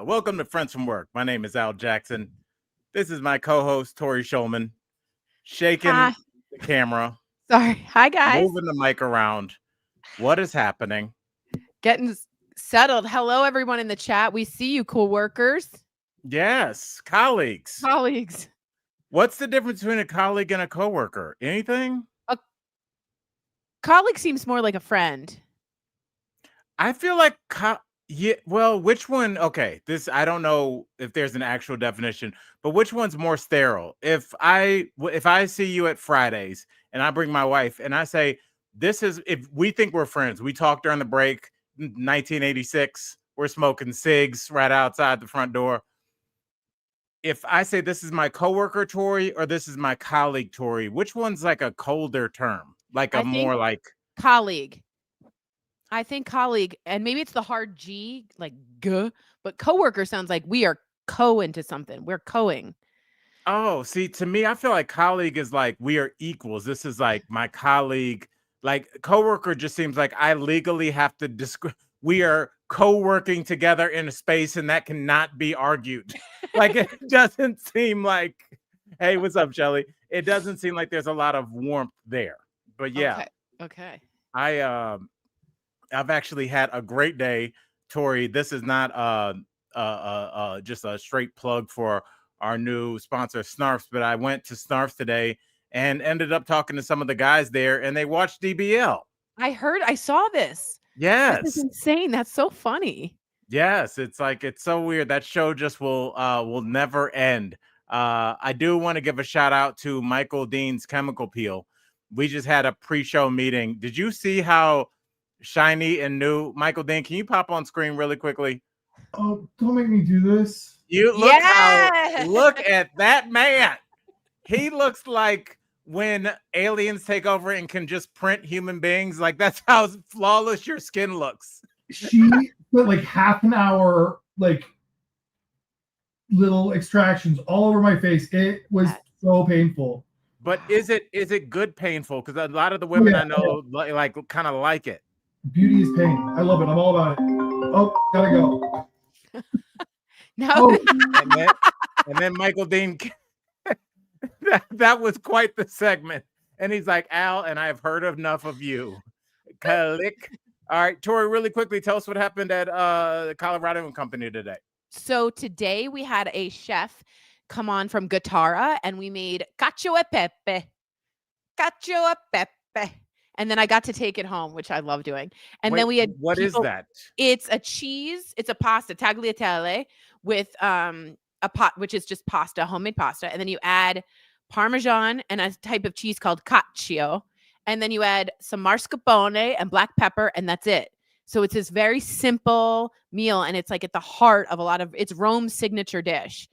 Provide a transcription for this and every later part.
Welcome to Friends from Work. My name is Al Jackson. This is my co-host, Tori Shulman, shaking Hi. the camera, Sorry. Hi, guys. moving the mic around. What is happening? Getting settled. Hello, everyone in the chat. We see you, cool workers, Yes, colleagues. colleagues. What's the difference between a colleague and a coworker? Anything? A colleague seems more like a friend. I feel like yeah, well, which one? Okay, this I don't know if there's an actual definition, but which one's more sterile? If I see you at Fridays and I bring my wife and I say this is if we think we're friends, we talk during the break, 1986, we're smoking cigs right outside the front door. If I say this is my coworker Tori or this is my colleague Tori, which one's like a colder term? Like a more like colleague. I think colleague, and maybe it's the hard G, like G, but coworker sounds like we are into something. We're coing. Oh, see, to me, I feel like colleague is like we are equals. This is like my colleague. Like coworker just seems like I legally have to we are co-working together in a space and that cannot be argued. Like it doesn't seem like, hey, what's up, Shelly? It doesn't seem like there's a lot of warmth there. But yeah. Okay. I've actually had a great day, Tori. This is not just a straight plug for our new sponsor, Snarfs, but I went to Snarfs today and ended up talking to some of the guys there, and they watched DBL. I saw this. Yes, this is insane. That's so funny. Yes, it's so weird. That show just will never end. I do want to give a shout out to Michael Dean's Chemical Peel. We just had a pre-show meeting. Did you see how shiny and new Michael Dean? Can you pop on screen really quickly? Oh, don't make me do this. You look look at that man. He looks like when aliens take over and can just print human beings. Like that's how flawless your skin looks. She put like half an hour, like little extractions all over my face. It was so painful. But is it good painful? Because a lot of the women I know like kind of like it. Beauty is pain. I love it. I'm all about it. Oh, gotta go. No. And then Michael Dean, that was quite the segment. And he's like, Al, and I've heard enough of you. Click. All right, Tori, really quickly, tell us what happened at the Colorado Company today. So today we had a chef come on from Guitarra, and we made cacio e pepe. Cacio e pepe. And then I got to take it home, which I love doing. And then we had what is that? It's a cheese. It's a pasta, tagliatelle, with a pot, which is just pasta, homemade pasta. And then you add Parmesan and a type of cheese called cacio. And then you add some mascarpone and black pepper, and that's it. So it's this very simple meal, and it's like at the heart of it's Rome's signature dish.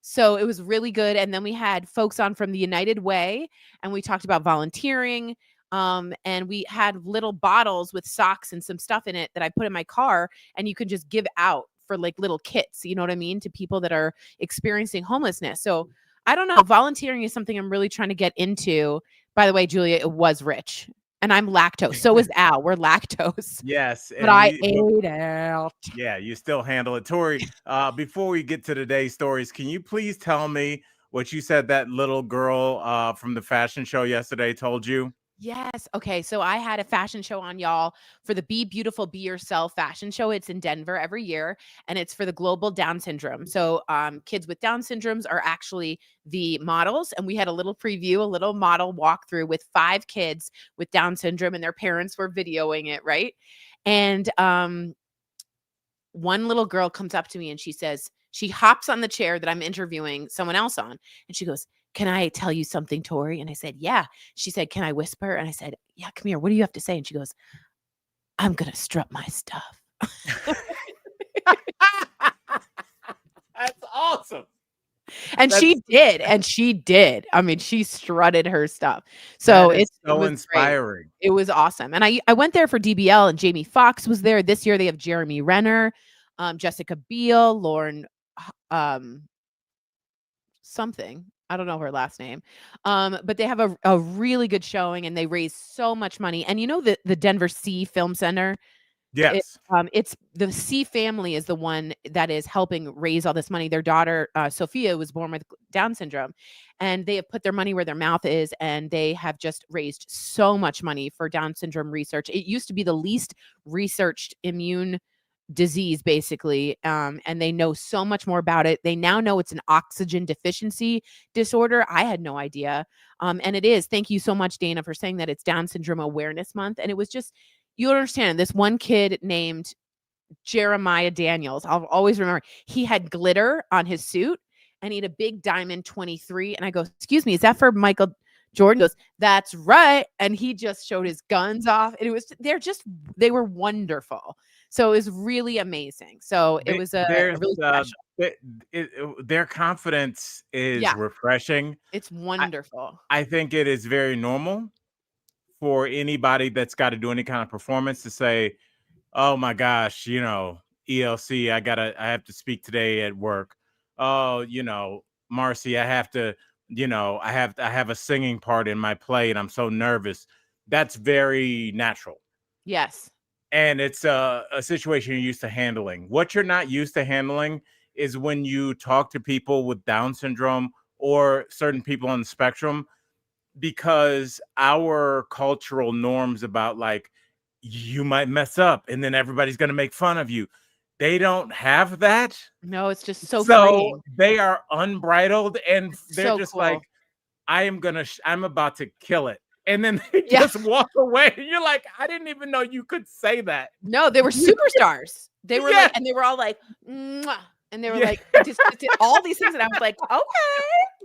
So it was really good. And then we had folks on from the United Way, and we talked about volunteering. And we had little bottles with socks and some stuff in it that I put in my car, and you can just give out for like little kits, you know what I mean, to people that are experiencing homelessness. So I don't know. Volunteering is something I'm really trying to get into. By the way, Julia, it was rich. And I'm lactose. So is Al. We're lactose. Yes. But I ate out. Yeah, you still handle it. Tori, before we get to today's stories, can you please tell me what you said that little girl from the fashion show yesterday told you? Yes. Okay. So I had a fashion show on, y'all, for the Be Beautiful, Be Yourself fashion show. It's in Denver every year, and it's for the global Down syndrome. So kids with Down syndromes are actually the models. And we had a little preview, a little model walkthrough with 5 kids with Down syndrome, and their parents were videoing it, right? And one little girl comes up to me and she says, she hops on the chair that I'm interviewing someone else on, and she goes, "Can I tell you something, Tori?" And I said, "Yeah." She said, "Can I whisper?" And I said, "Yeah, come here. What do you have to say?" And she goes, "I'm going to strut my stuff." That's awesome. And she did. I mean, she strutted her stuff. So it was inspiring. Great. It was awesome. And I went there for DBL, and Jamie Foxx was there. This year they have Jeremy Renner, Jessica Biel, Lauren something. I don't know her last name. But they have a really good showing, and they raise so much money. And you know the Denver Sea Film Center, Yes. It's the C family is the one that is helping raise all this money. Their daughter, Sophia, was born with Down syndrome, and they have put their money where their mouth is, and they have just raised so much money for Down syndrome research. It used to be the least researched immune disease, basically, and they know so much more about it. They now know it's an oxygen deficiency disorder. I had no idea, and it is. Thank you so much, Dana, for saying that it's Down Syndrome Awareness Month, and it was just, you understand, this one kid named Jeremiah Daniels, I'll always remember, he had glitter on his suit and he had a big diamond 23. And I go, excuse me, is that for Michael Jordan? He goes, that's right. And he just showed his guns off. And it was, they were wonderful. So it was really amazing. So it was really special. Their confidence is Yeah. refreshing. It's wonderful. I think it is very normal for anybody that's got to do any kind of performance to say, oh my gosh, ELC, I have to speak today at work. Oh, Marcy, I have to, I have a singing part in my play and I'm so nervous. That's very natural. Yes. And it's a situation you're used to handling. What you're not used to handling is when you talk to people with Down syndrome or certain people on the spectrum, because our cultural norms about like, you might mess up and then everybody's going to make fun of you. They don't have that. No, it's just so freeing. They are unbridled and they're so just cool. like, I'm about to kill it. And then they just walk away. And you're like, I didn't even know you could say that. No, they were superstars. They were like, and they were all like, mwah. And they were like, just did all these things. And I was like, okay,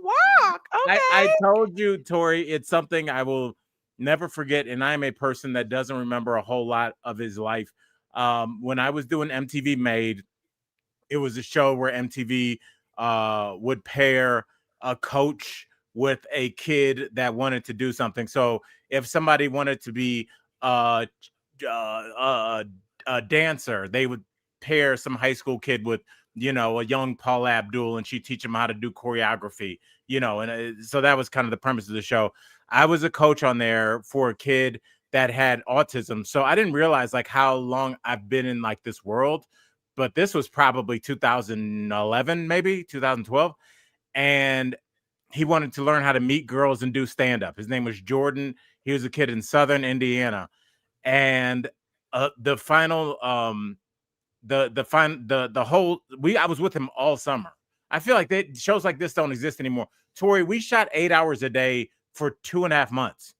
walk. Okay. I told you, Tori, it's something I will never forget. And I'm a person that doesn't remember a whole lot of his life. When I was doing MTV Made, it was a show where MTV would pair a coach with a kid that wanted to do something. So if somebody wanted to be a dancer, they would pair some high school kid with, a young Paula Abdul, and she'd teach him how to do choreography, and so that was kind of the premise of the show. I was a coach on there for a kid that had autism. So I didn't realize like how long I've been in like this world, but this was probably 2011, maybe 2012. And he wanted to learn how to meet girls and do stand-up. His name was Jordan. He was a kid in Southern Indiana. And the final, I was with him all summer. I feel like shows like this don't exist anymore. Tori, we shot 8 hours a day for 2.5 months.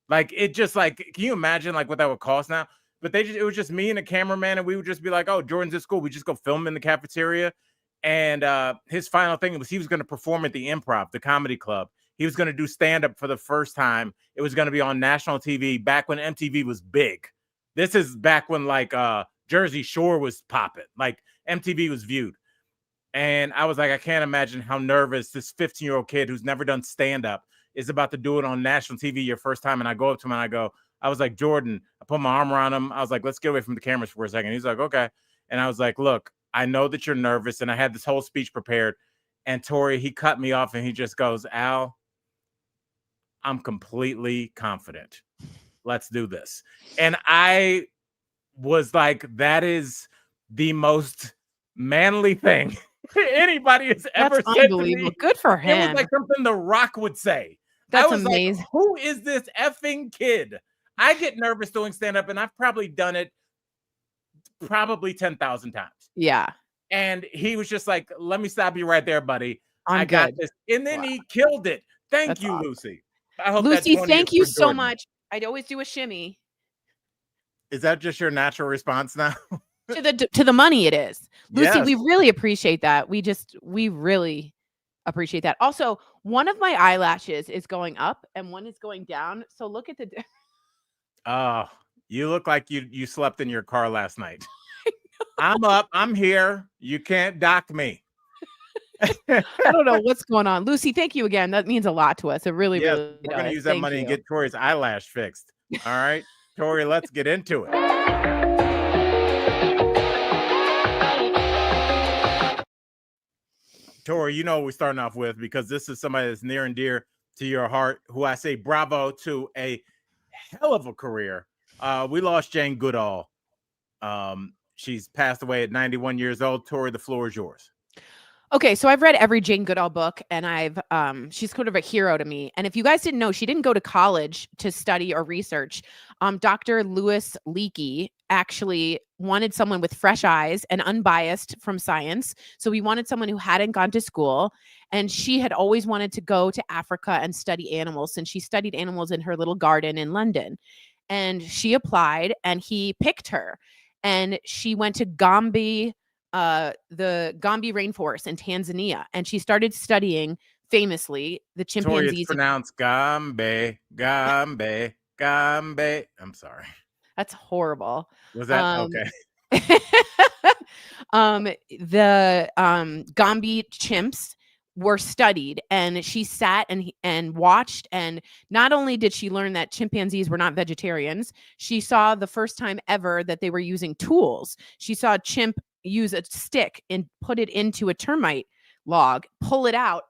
Like, it just like, can you imagine like what that would cost now? But it was just me and a cameraman, and we would just be like, oh, Jordan's at school. We just go film in the cafeteria. And his final thing was he was going to perform at the Improv, the comedy club. He was going to do stand-up for the first time. It was going to be on national TV back when MTV was big. This is back when like Jersey Shore was popping. Like MTV was viewed. And I was like, I can't imagine how nervous this 15-year-old kid who's never done stand-up is about to do it on national TV your first time. And I go up to him and I was like, Jordan, I put my arm around him. I was like, let's get away from the cameras for a second. He's like, okay. And I was like, look, I know that you're nervous. And I had this whole speech prepared. And Tori, he cut me off and he just goes, Al, I'm completely confident. Let's do this. And I was like, that is the most manly thing anybody has ever said to me. Good for him. It was like something The Rock would say. That's amazing. Like, who is this effing kid? I get nervous doing stand-up, and I've probably done it 10,000 times. Yeah. And he was just like, let me stop you right there, buddy. I got this. And then he killed it. Thank you, awesome. Lucy. I hope Lucy, thank you so much. I'd always do a shimmy. Is that just your natural response now? to the money, it is. Lucy, yes. We really appreciate that. We really appreciate that. Also, one of my eyelashes is going up and one is going down. So look at the you look like you slept in your car last night. I'm up. I'm here. You can't dock me. I don't know what's going on. Lucy, thank you again. That means a lot to us. It really, yes, really we're going to use that money and get Tori's eyelash fixed. All right, Tori, let's get into it. Tori, you know what we're starting off with, because this is somebody that's near and dear to your heart, who I say bravo to a hell of a career. We lost Jane Goodall She's passed away at 91 years old. Tori, the floor is yours. Okay, so I've read every Jane Goodall book, and she's kind of a hero to me. And if you guys didn't know, she didn't go to college to study or research. Dr. Louis Leakey actually wanted someone with fresh eyes and unbiased from science. So he wanted someone who hadn't gone to school, and she had always wanted to go to Africa and study animals, since she studied animals in her little garden in London. And she applied, and he picked her, and she went to the Gombe rainforest in Tanzania, and she started studying famously the Tori, chimpanzees. it's pronounced Gombe, Gombe, Gombe. I'm sorry. That's horrible. Was that okay? The Gombe chimps were studied, and she sat and watched, and not only did she learn that chimpanzees were not vegetarians, she saw the first time ever that they were using tools. She saw a chimp use a stick and put it into a termite log, pull it out,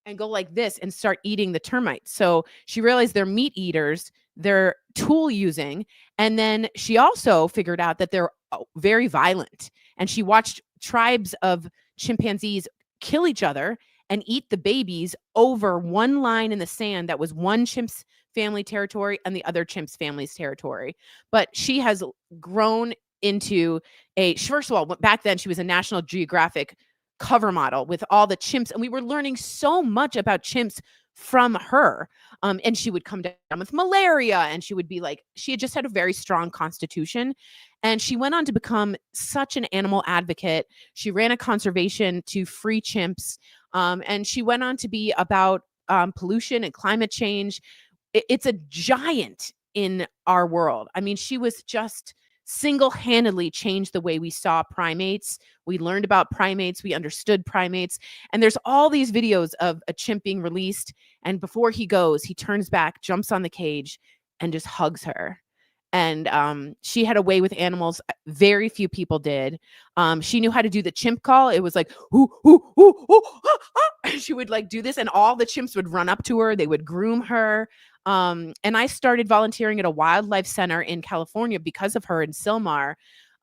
and go like this and start eating the termites. So she realized they're meat eaters, they're tool using. And then she also figured out that they're very violent. And she watched tribes of chimpanzees kill each other and eat the babies over one line in the sand that was one chimp's family territory and the other chimp's family's territory. But she has grown into first of all, back then she was a National Geographic cover model with all the chimps, and we were learning so much about chimps from her. And she would come down with malaria, and she would be like, she had just had a very strong constitution, and she went on to become such an animal advocate. She ran a conservation to free chimps, and she went on to be about pollution and climate change. It's a giant in our world. I mean, she was just single-handedly changed the way we saw primates. We learned about primates. We understood primates. And there's all these videos of a chimp being released. And before he goes, he turns back, jumps on the cage, and just hugs her. And she had a way with animals very few people did. She knew how to do the chimp call. It was like, ooh, ooh, ooh, ooh, ah, ah. She would like do this, and all the chimps would run up to her. They would groom her. And I started volunteering at a wildlife center in California because of her in Silmar.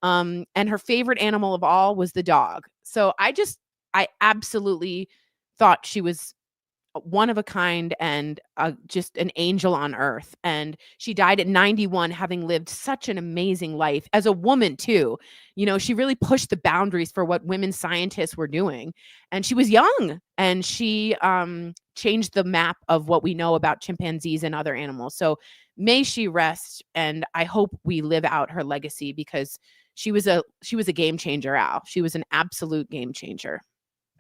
And her favorite animal of all was the dog. So I absolutely thought she was one of a kind and just an angel on earth. And she died at 91, having lived such an amazing life as a woman too. You know, she really pushed the boundaries for what women scientists were doing. And she was young, and she changed the map of what we know about chimpanzees and other animals. So may she rest. And I hope we live out her legacy, because she was a game changer, Al. She was an absolute game changer.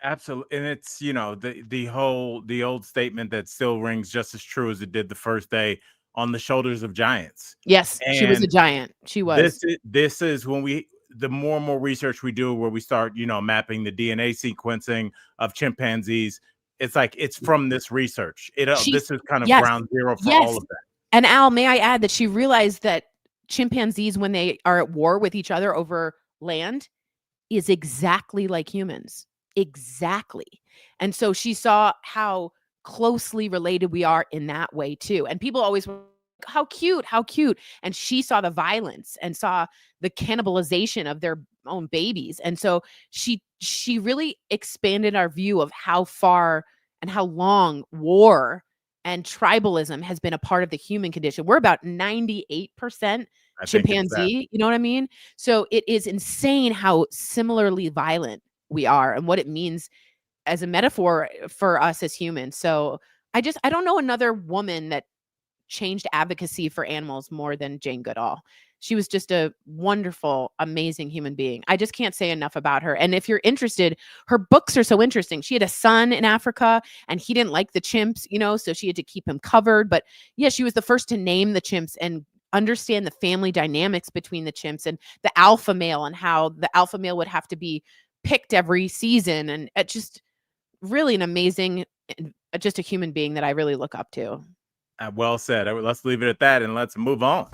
Absolutely. And it's, you know, the old statement that still rings just as true as it did the first day: on the shoulders of giants. Yes, she was a giant. She was. This is when the more and more research we do, where we start, you know, mapping the DNA sequencing of chimpanzees. It's like, it's from this research. This is kind of ground zero for all of that. And Al, may I add that she realized that chimpanzees, when they are at war with each other over land, is exactly like humans. Exactly. And so she saw how closely related we are in that way too. And people always were like, how cute, how cute. And she saw the violence and saw the cannibalization of their own babies. And so she really expanded our view of how far and how long war and tribalism has been a part of the human condition. We're about 98% chimpanzee, you know what I mean? So it is insane how similarly violent we are and what it means as a metaphor for us as humans. So I don't know another woman that changed advocacy for animals more than Jane Goodall. She was just a wonderful, amazing human being. I just can't say enough about her. And if you're interested, her books are so interesting. She had a son in Africa, and he didn't like the chimps, you know, so she had to keep him covered. But yeah, she was the first to name the chimps and understand the family dynamics between the chimps and the alpha male, and how the alpha male would have to be picked every season. And it just really an amazing, just a human being that I really look up to. Well said. Let's leave it at that, and let's move on.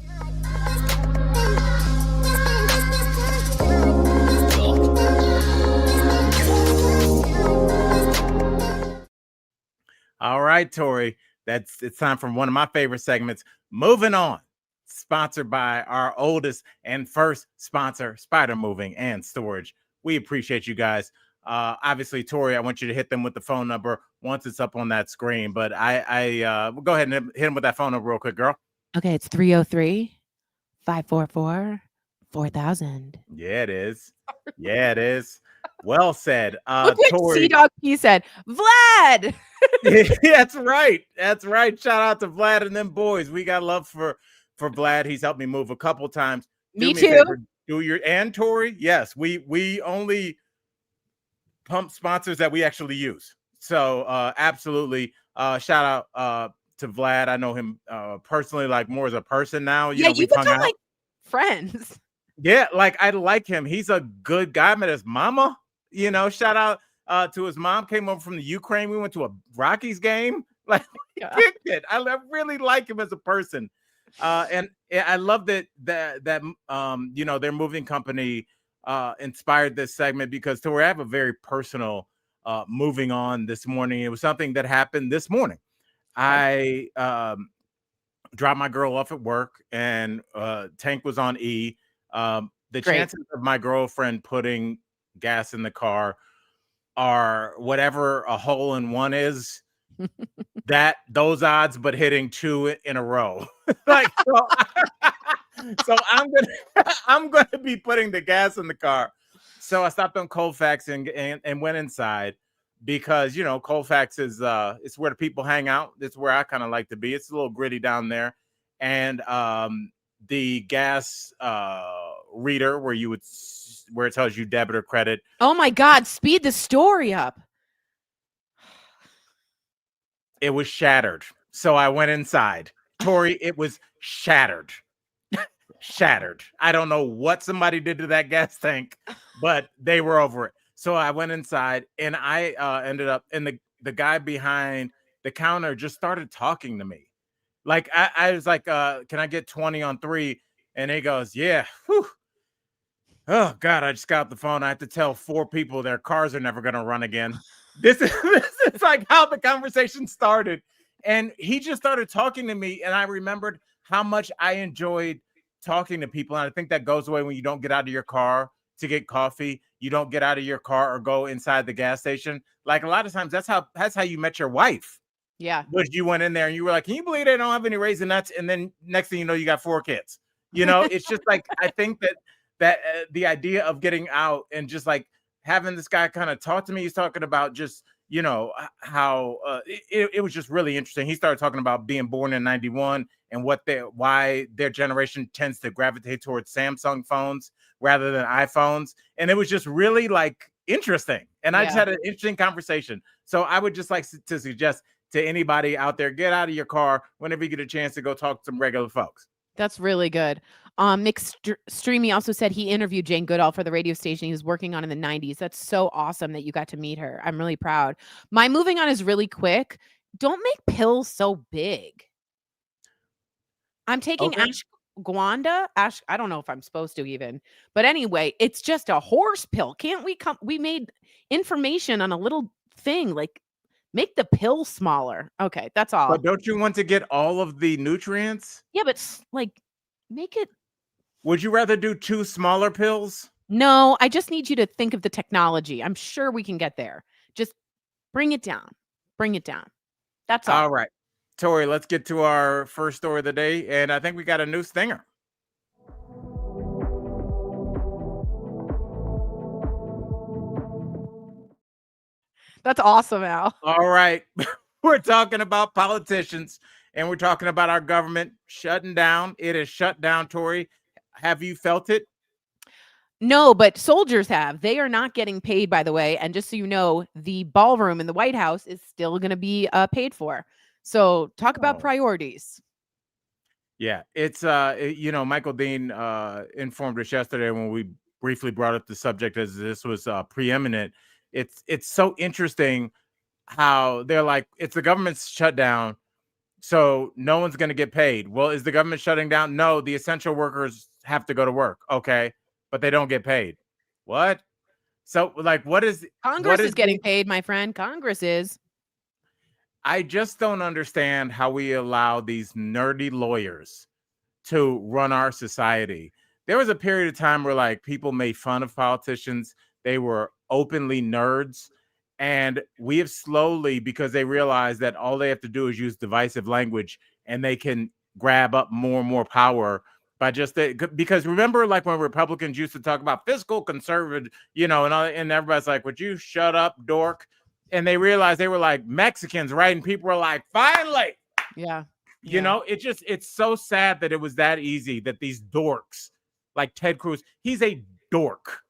All right, Tori, it's time for one of my favorite segments. Moving on. sponsored by our oldest and first sponsor, Spider Moving and Storage. We appreciate you guys. Obviously, Tori, I want you to hit them with the phone number once it's up on that screen. But I will go ahead and hit them with that phone number real quick, girl. Okay, it's 303-544-4000. Yeah, it is. Yeah, it is. Well said. Look what Tori. C-Dog P said. Vlad! That's right. That's right. Shout out to Vlad and them boys. We got love for Vlad. He's helped me move a couple times. Me a too. favor, do your and Tori. Yes, we only pump sponsors that we actually use. So absolutely. Shout out to Vlad. I know him personally, like more as a person now. You know, you we've hung become out. like friends. Yeah, like I like him. He's a good guy. I met his mama. You know, shout out to his mom. Came over from the Ukraine. We went to a Rockies game. Like, kicked it. I really like him as a person. And I love that you know, their moving company inspired this segment because to where I have a very personal moving on this morning. It was something that happened this morning. I dropped my girl off at work and Tank was on E. The chances of my girlfriend putting gas in the car are whatever a hole in one is, that those odds, but hitting 2 in a row. Like, so I'm gonna be putting the gas in the car. So I stopped on Colfax and went inside because, you know, Colfax is it's where the people hang out. It's where I kind of like to be. It's a little gritty down there. And the gas reader where it tells you debit or credit. Oh my God, speed the story up. It was shattered. So I went inside. Tori, it was shattered. Shattered. I don't know what somebody did to that gas tank, but they were over it. So I went inside and I ended up, and the guy behind the counter just started talking to me. Like I was like, can I get 20 on 3? And he goes, yeah. Whew. Oh God, I just got off the phone. I have to tell 4 people their cars are never gonna run again. This is like how the conversation started. And he just started talking to me, and I remembered how much I enjoyed talking to people. And I think that goes away when you don't get out of your car to get coffee. You don't get out of your car or go inside the gas station. Like a lot of times, that's how you met your wife. Yeah. Was you went in there and you were like, can you believe they don't have any raisin nuts? And then next thing you know, you got 4 kids. You know, it's just like, I think that the idea of getting out and just like having this guy kind of talk to me, he's talking about just, you know, how it was just really interesting. He started talking about being born in 91 and why their generation tends to gravitate towards Samsung phones rather than iPhones. And it was just really like interesting. And I just had an interesting conversation. So I would just like to suggest to anybody out there, get out of your car whenever you get a chance to go talk to some regular folks. That's really good. Nick Streamy also said he interviewed Jane Goodall for the radio station he was working on in the 90s. That's so awesome that you got to meet her. I'm really proud. My moving on is really quick. Don't make pills so big. I'm taking ashwagandha. I don't know if I'm supposed to even. But anyway, it's just a horse pill. Can't we made information on a little thing, like make the pill smaller. Okay, that's all. But don't you want to get all of the nutrients? Yeah, but like make it. Would you rather do 2 smaller pills? No, I just need you to think of the technology. I'm sure we can get there. Just bring it down. Bring it down. That's all. All right. Tori, let's get to our first story of the day. And I think we got a new stinger. That's awesome, Al. All right. We're talking about politicians and we're talking about our government shutting down. It is shut down, Tori. Have you felt it? No, but soldiers have. They are not getting paid, by the way. And just so you know, the ballroom in the White House is still going to be paid for. So talk about priorities. Yeah, it's you know, Michael Dean informed us yesterday when we briefly brought up the subject as this was preeminent. It's so interesting how they're like, it's the government's shutdown, so no one's going to get paid. Well, is the government shutting down? No, the essential workers have to go to work. Okay, but they don't get paid. What? So like, what is Congress is getting paid, my friend. Congress is. I just don't understand how we allow these nerdy lawyers to run our society. There was a period of time where like people made fun of politicians. They were openly nerds. And we have slowly, because they realize that all they have to do is use divisive language and they can grab up more and more power by just because remember, like when Republicans used to talk about fiscal conservative, and everybody's like, would you shut up, dork? And they realized they were like Mexicans, right? And people were like, finally. Yeah. It's so sad that it was that easy that these dorks like Ted Cruz, he's a dork.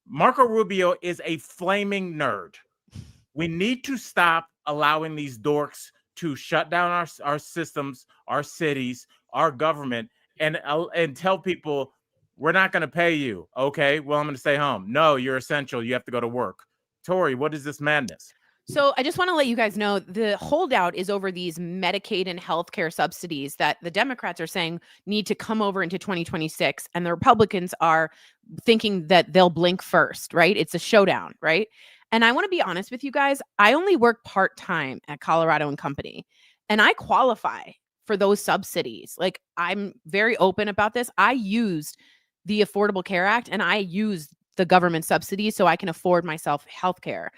Marco Rubio is a flaming nerd. We need to stop allowing these dorks to shut down our systems, our cities, our government, and tell people we're not going to pay you. Okay, well, I'm going to stay home. No, you're essential. You have to go to work. Tori, what is this madness? So I just want to let you guys know the holdout is over these Medicaid and healthcare subsidies that the Democrats are saying need to come over into 2026. And the Republicans are thinking that they'll blink first, right? It's a showdown, right? And I want to be honest with you guys. I only work part-time at Colorado and Company, and I qualify for those subsidies. Like, I'm very open about this. I used the Affordable Care Act and I used the government subsidies so I can afford myself healthcare.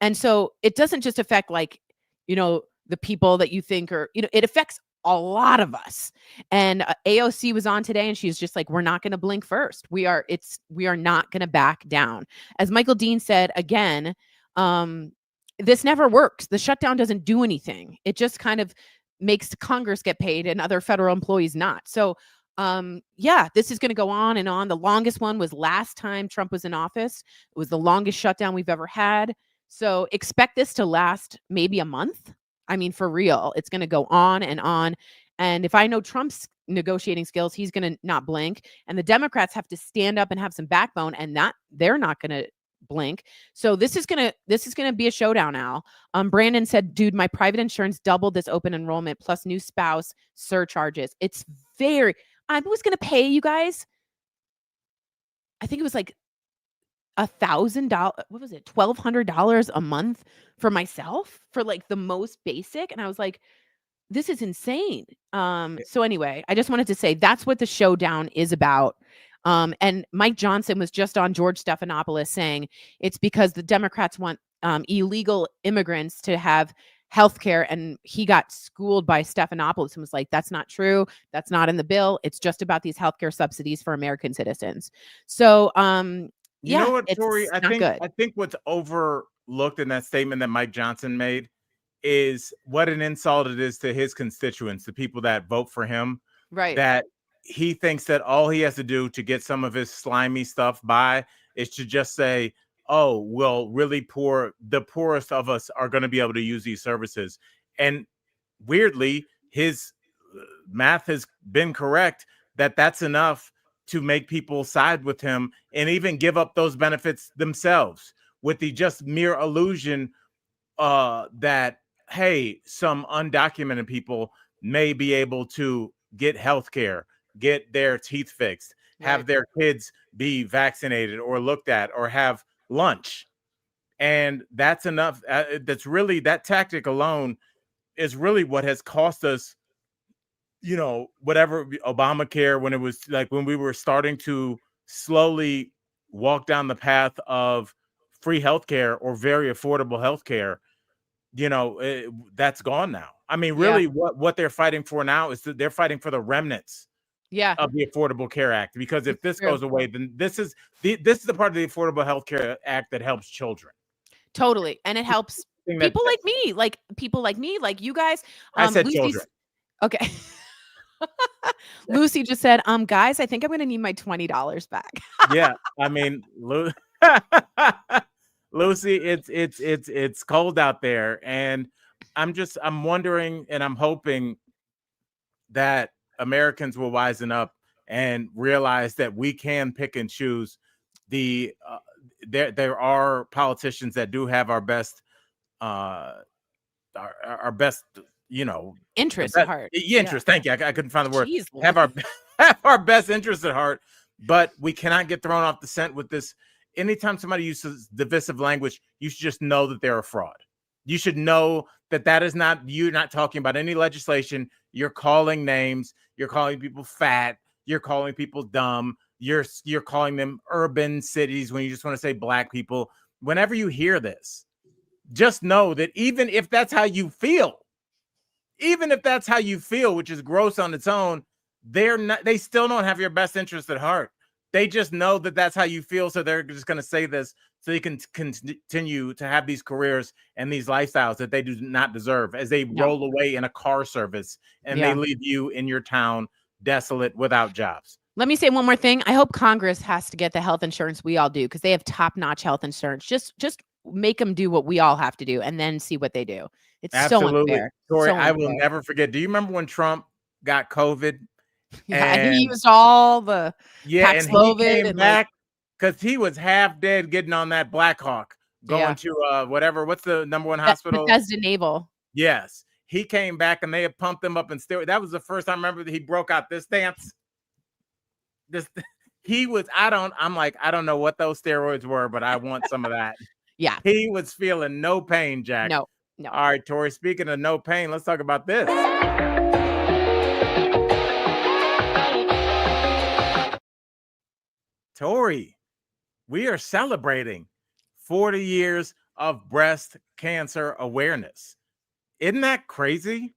And so it doesn't just affect the people that you think are, it affects a lot of us. And AOC was on today and she's just like, we're not going to blink first. We are not going to back down. As Michael Dean said, again, this never works. The shutdown doesn't do anything. It just kind of makes Congress get paid and other federal employees not. So this is going to go on and on. The longest one was last time Trump was in office. It was the longest shutdown we've ever had. So expect this to last maybe a month. I mean, for real, it's going to go on and on. And if I know Trump's negotiating skills, he's going to not blink. And the Democrats have to stand up and have some backbone, and they're not going to blink. So this is going to be a showdown, Al. Brandon said, dude, my private insurance doubled this open enrollment plus new spouse surcharges. I was going to pay you guys. I think it was like $1,000. What was it? $1,200 a month for myself for like the most basic. And I was like, this is insane. So anyway, I just wanted to say that's what the showdown is about. And Mike Johnson was just on George Stephanopoulos saying it's because the Democrats want illegal immigrants to have healthcare, and he got schooled by Stephanopoulos and was like, that's not true. That's not in the bill. It's just about these healthcare subsidies for American citizens. So you know what, Tori? I think what's overlooked in that statement that Mike Johnson made is what an insult it is to his constituents, the people that vote for him. Right. That he thinks that all he has to do to get some of his slimy stuff by is to just say, oh, well, really the poorest of us are going to be able to use these services. And weirdly, his math has been correct that that's enough to make people side with him and even give up those benefits themselves, with the just mere illusion that, hey, some undocumented people may be able to get health care, get their teeth fixed, have their kids be vaccinated or looked at, or have lunch. And that's enough. That's really, that tactic alone is really what has cost us, whatever Obamacare, when it was like when we were starting to slowly walk down the path of free healthcare or very affordable healthcare, that's gone now. I mean, really, what they're fighting for now is that they're fighting for the remnants of the Affordable Care Act, because if this goes away, then this is the part of the Affordable Health Care Act that helps children. Totally. And it helps people like me, like you guys. I said children. Okay. Lucy just said, guys, I think I'm going to need my $20 back. Yeah. I mean, Lucy, it's cold out there. And I'm wondering, and I'm hoping that Americans will wisen up and realize that we can pick and choose. There are politicians that do have our best, interest at heart. Interest. Thank you. I couldn't find the word. Jeez, have our best interest at heart, but we cannot get thrown off the scent with this. Anytime somebody uses divisive language, you should just know that they're a fraud. You should know that that is not, you're not talking about any legislation. You're calling names. You're calling people fat. You're calling people dumb. You're calling them urban cities when you just want to say black people. Whenever you hear this, just know that even if that's how you feel, which is gross on its own, they still don't have your best interest at heart. They just know that that's how you feel. So they're just going to say this so they can continue to have these careers and these lifestyles that they do not deserve as they roll away in a car service and they leave you in your town desolate without jobs. Let me say one more thing. I hope Congress has to get the health insurance we all do, because they have top-notch health insurance. Just make them do what we all have to do and then see what they do. It's absolutely so unfair. Tori, So I will never forget. Do you remember when Trump got COVID? Yeah, he used all the and he came back because he was half dead getting on that Black Hawk going to whatever. What's the #1 hospital? Bethesda Naval. Yes, he came back and they had pumped him up and still. That was the first time I remember that he broke out this dance. I'm like, I don't know what those steroids were, but I want some of that. Yeah. He was feeling no pain, Jack. No. All right, Tori, speaking of no pain, let's talk about this. Tori, we are celebrating 40 years of breast cancer awareness. Isn't that crazy?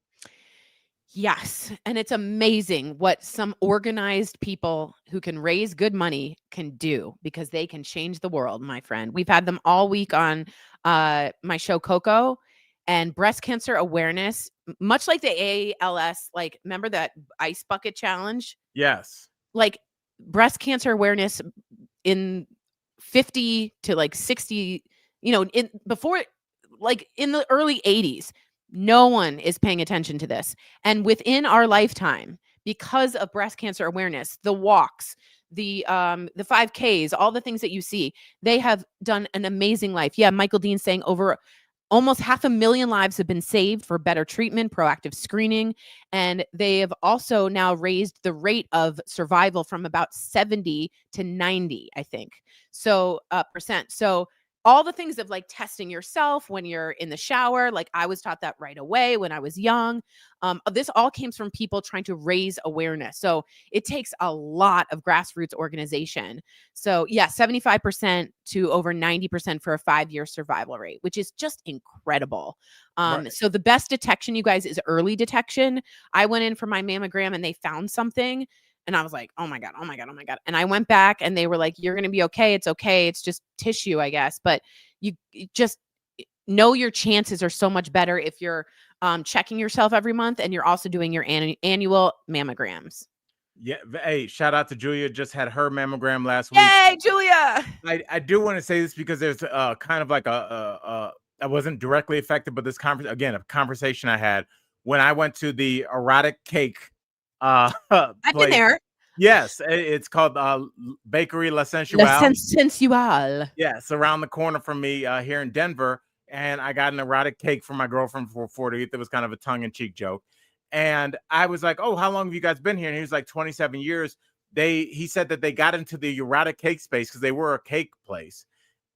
Yes. And it's amazing what some organized people who can raise good money can do, because they can change the world, my friend. We've had them all week on my show, Coco, and breast cancer awareness, much like the ALS, like, remember that ice bucket challenge? Yes. Like, breast cancer awareness in 50 to like 60, before, like in the early 80s, no one is paying attention to this. And within our lifetime, because of breast cancer awareness, the walks, the 5Ks, all the things that you see, they have done an amazing life. Yeah, Michael Dean saying over almost 500,000 lives have been saved for better treatment, proactive screening, and they have also now raised the rate of survival from about 70 to 90, I think, percent. So all the things of like testing yourself when you're in the shower, like I was taught that right away when I was young. This all came from people trying to raise awareness. So it takes a lot of grassroots organization. So yeah, 75% to over 90% for a 5-year survival rate, which is just incredible. Right. So the best detection, you guys, is early detection. I went in for my mammogram and they found something. And I was like, oh my God. And I went back and they were like, you're going to be okay. It's okay. It's just tissue, I guess. But you just know your chances are so much better if you're checking yourself every month and you're also doing your annual mammograms. Yeah. Hey, shout out to Julia. Just had her mammogram last week. Yay, Julia. I do want to say this because there's kind of like I wasn't directly affected, but this a conversation I had when I went to the erotic cake I've been there. Yes, it's called Bakery La Sensual. La Sensual. Yes, around the corner from me here in Denver. And I got an erotic cake from my girlfriend for 40th. It was kind of a tongue-in-cheek joke. And I was like, oh, how long have you guys been here? And he was like, 27 years. He said that they got into the erotic cake space because they were a cake place.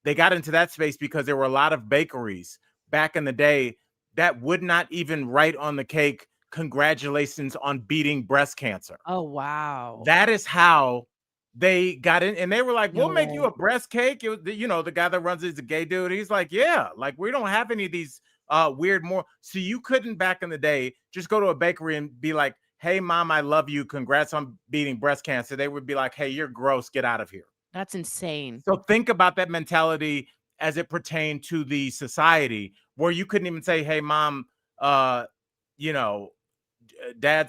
They got into that space because there were a lot of bakeries back in the day that would not even write on the cake, congratulations on beating breast cancer. Oh, wow. That is how they got in. And they were like, we'll make you a breast cake. The guy that runs it is a gay dude. He's like, yeah, like we don't have any of these weird more. So you couldn't back in the day just go to a bakery and be like, hey, mom, I love you. Congrats on beating breast cancer. They would be like, hey, you're gross. Get out of here. That's insane. So think about that mentality as it pertained to the society where you couldn't even say, hey, mom, dad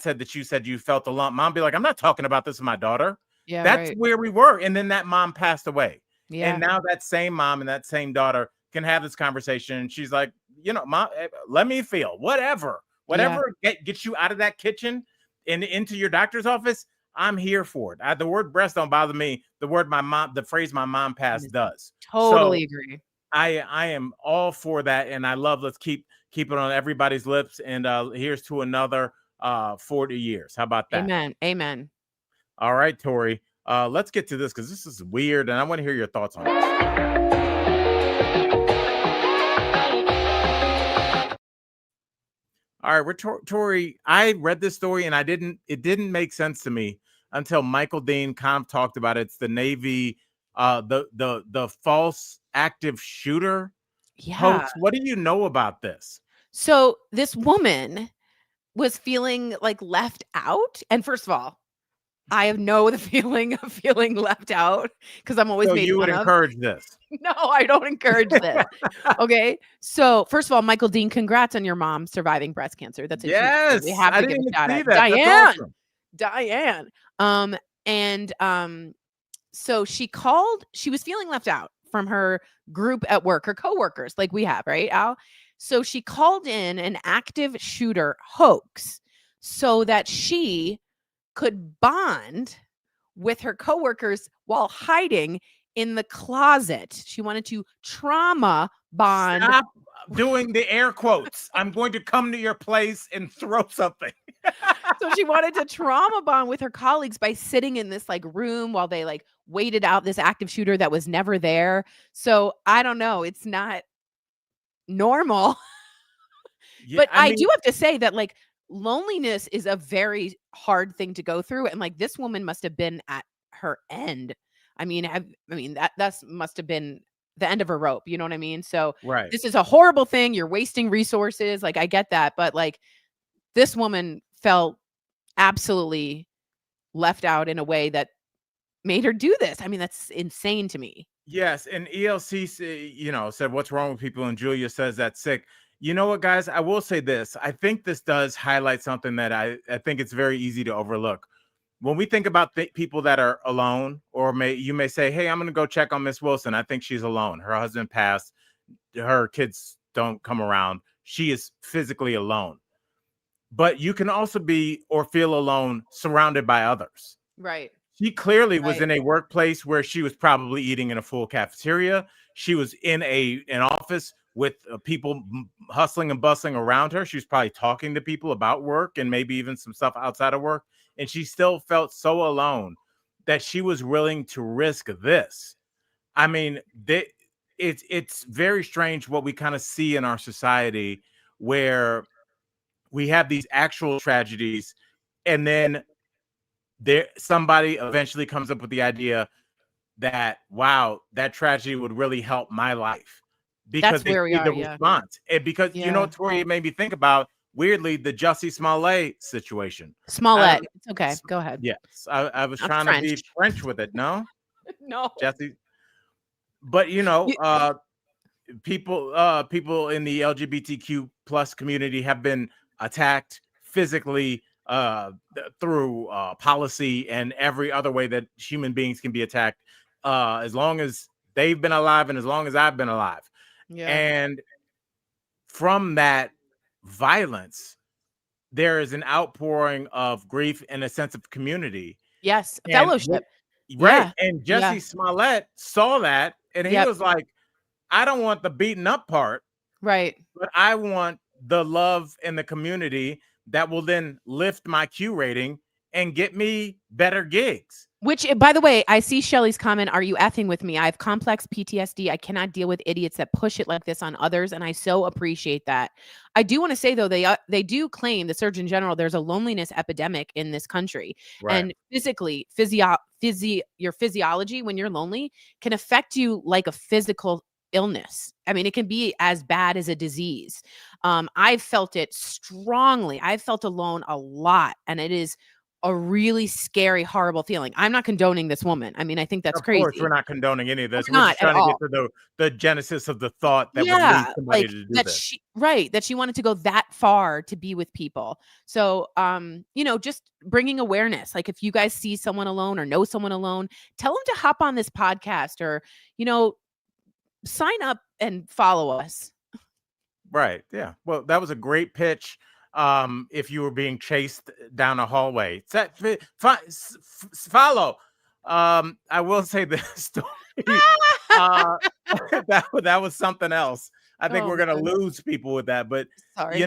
said that you said you felt a lump. Mom be like, I'm not talking about this with my daughter. Yeah, that's right. where we were. And then that mom passed away. Yeah. And now that same mom and that same daughter can have this conversation. And she's like, mom, let me feel whatever gets you out of that kitchen and into your doctor's office. I'm here for it. The word breast don't bother me. The phrase my mom passed does. Totally agree. I am all for that. And I love, let's keep it on everybody's lips. And here's to another 40 years. How about that? Amen. All right, Tori. Let's get to this because this is weird and I want to hear your thoughts on it. All right, Tori, I read this story and it didn't make sense to me until Michael Dean kind of talked about it. It's the Navy, the false active shooter Yeah. hoax. What do you know about this? So this woman was feeling like left out. And first of all, I know the feeling of feeling left out because I'm always So made you would fun of. encourage this? No, I don't encourage this. Okay. So, first of all, Michael Dean, congrats on your mom surviving breast cancer. That's a huge thing. We Yes, have I to give didn't a even shout see out. that. That's Diane. awesome. Diane. And so she was feeling left out from her group at work, her coworkers, like we have, right, Al? So she called in an active shooter hoax so that she could bond with her coworkers while hiding in the closet. She wanted to trauma bond. Stop doing the air quotes. I'm going to come to your place and throw something. So she wanted to trauma bond with her colleagues by sitting in this like room while they like waited out this active shooter that was never there. So I don't know. It's not normal. Yeah, But I I mean, do have to say that like loneliness is a very hard thing to go through. And like this woman must have been at her end. I mean, that's must have been the end of her rope. You know what I mean? So right. this is a horrible thing. You're wasting resources. Like I get that. But like this woman felt absolutely left out in a way that made her do this. I mean, that's insane to me. Yes, and ELC, said what's wrong with people, and Julia says that's sick. You know what, guys? I will say this. I think this does highlight something that I think it's very easy to overlook. When we think about people that are alone, or you may say, "Hey, I'm going to go check on Miss Wilson. I think she's alone. Her husband passed. Her kids don't come around. She is physically alone." But you can also be or feel alone surrounded by others. Right. She clearly was Right. in a workplace where she was probably eating in a full cafeteria. She was in an office with people hustling and bustling around her. She was probably talking to people about work and maybe even some stuff outside of work. And she still felt so alone that she was willing to risk this. I mean, it's very strange what we kind of see in our society where we have these actual tragedies, and then somebody eventually comes up with the idea that, wow, that tragedy would really help my life, because That's they where we see are. the Yeah. response. And because Yeah. Tori, it made me think about, weirdly, the Jussie Smollett situation. Smollett. It's okay. Go ahead. Yes, I was Not trying to be French. French with it. No, No. Jesse. But You- people in the LGBTQ plus community have been attacked physically through policy and every other way that human beings can be attacked, as long as they've been alive and as long as I've been alive. Yeah. And from that violence, there is an outpouring of grief and a sense of community. Yes. And Fellowship. right. Yeah. And Yeah. Jussie Smollett saw that, and he Yep. was like, I don't want the beaten up part, Right. but I want the love in the community that will then lift my Q rating and get me better gigs. Which, by the way, I see Shelly's comment. Are you effing with me? I have complex PTSD. I cannot deal with idiots that push it like this on others, and I so appreciate that. I do want to say though, they do claim, the Surgeon General, there's a loneliness epidemic in this country, and physically, your physiology when you're lonely can affect you like a physical illness. I mean, it can be as bad as a disease. I've felt it strongly. I've felt alone a lot, and it is a really scary, horrible feeling. I'm not condoning this woman. I mean, I think that's crazy. Of course, we're not condoning any of this. We're We're not just trying at to get to the genesis of the thought that would lead somebody like to do that this. that she wanted to go that far to be with people. So, just bringing awareness. Like if you guys see someone alone or know someone alone, tell them to hop on this podcast or, sign up and follow us. Right. Yeah. Well, that was a great pitch. If you were being chased down a hallway, follow. I will say this story. That was something else. I think we're gonna lose people with that. But sorry.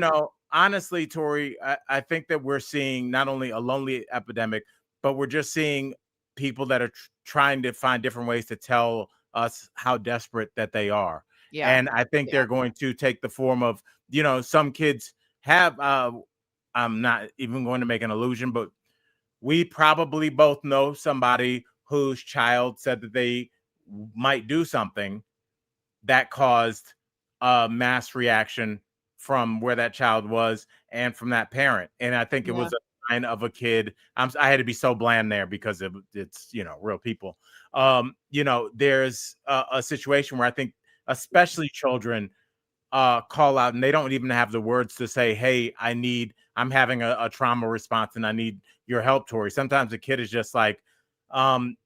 Honestly, Tori, I think that we're seeing not only a lonely epidemic, but we're just seeing people that are trying to find different ways to tell us how desperate that they are. Yeah. And I think they're going to take the form of, some kids have I'm not even going to make an illusion, but we probably both know somebody whose child said that they might do something that caused a mass reaction from where that child was and from that parent. And I think it Yeah. was a sign of a kid. I had to be so bland there because it's real people. There's a situation where I think especially children call out and they don't even have the words to say, hey, I'm having a trauma response and I need your help, Tori. Sometimes a kid is just like,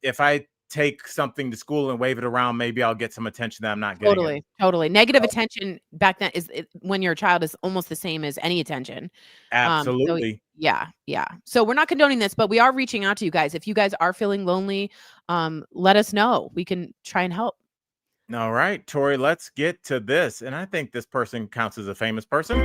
if I take something to school and wave it around, maybe I'll get some attention that I'm not getting. Totally. Negative attention back then when you're a child is almost the same as any attention. Absolutely. Yeah. So we're not condoning this, but we are reaching out to you guys. If you guys are feeling lonely, let us know. We can try and help. All right, Tori, let's get to this. And I think this person counts as a famous person.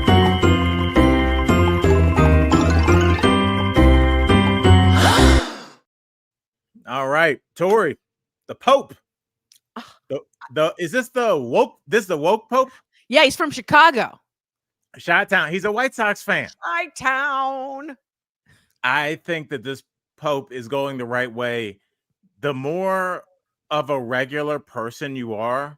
All right, Tori, the Pope. Is this the woke Pope? Yeah, he's from Chicago. Shutdown. He's a White Sox fan. Chi-town. I think that this Pope is going the right way. The more of a regular person you are,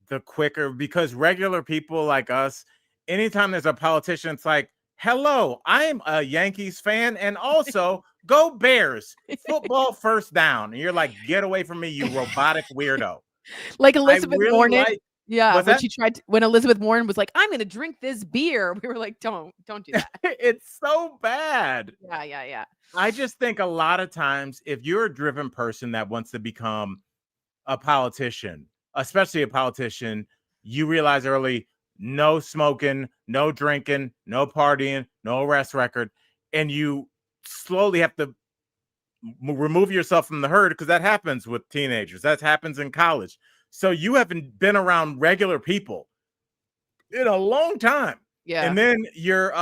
the quicker, because regular people like us, anytime there's a politician, it's like, hello, I'm a Yankees fan and also go Bears, football first down. And you're like, get away from me, you robotic weirdo. Like Elizabeth Warren. Yeah, when Elizabeth Warren was like, I'm going to drink this beer. We were like, don't do that. It's so bad. Yeah. I just think a lot of times if you're a driven person that wants to become a politician, especially a politician, you realize early, no smoking, no drinking, no partying, no arrest record. And you slowly have to remove yourself from the herd because that happens with teenagers. That happens in college. So you haven't been around regular people in a long time. Yeah. And then your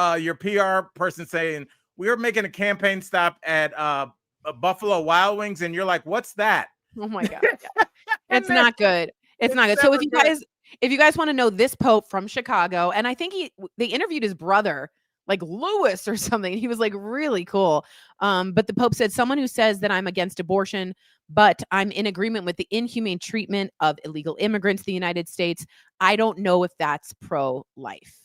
PR person saying, we're making a campaign stop at Buffalo Wild Wings. And you're like, what's that? Oh my God. Yeah. It's not good. It's not good. So if you guys want to know this Pope from Chicago, and I think they interviewed his brother, like Lewis or something. He was like really cool. But the Pope said, someone who says that I'm against abortion, but I'm in agreement with the inhumane treatment of illegal immigrants in the United States, I don't know if that's pro-life.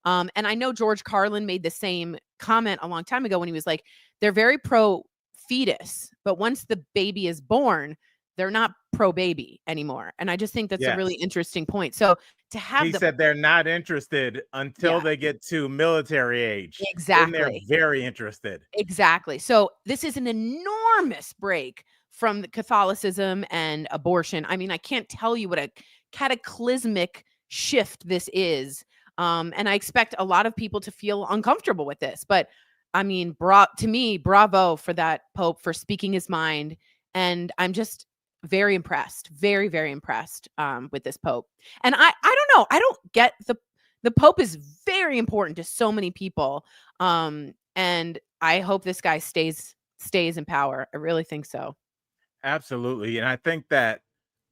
And I know George Carlin made the same comment a long time ago when he was like, they're very pro-fetus, but once the baby is born, they're not pro-baby anymore. And I just think that's a really interesting point. So to have he said they're not interested until they get to military age. Exactly. And they're very interested. Exactly. So this is an enormous break from the Catholicism and abortion. I mean, I can't tell you what a cataclysmic shift this is. And I expect a lot of people to feel uncomfortable with this. But I mean, to me, bravo for that Pope for speaking his mind. And I'm just very impressed, very, very impressed with this Pope. And I don't know. I don't get the Pope is very important to so many people. And I hope this guy stays in power. I really think so. Absolutely. And I think that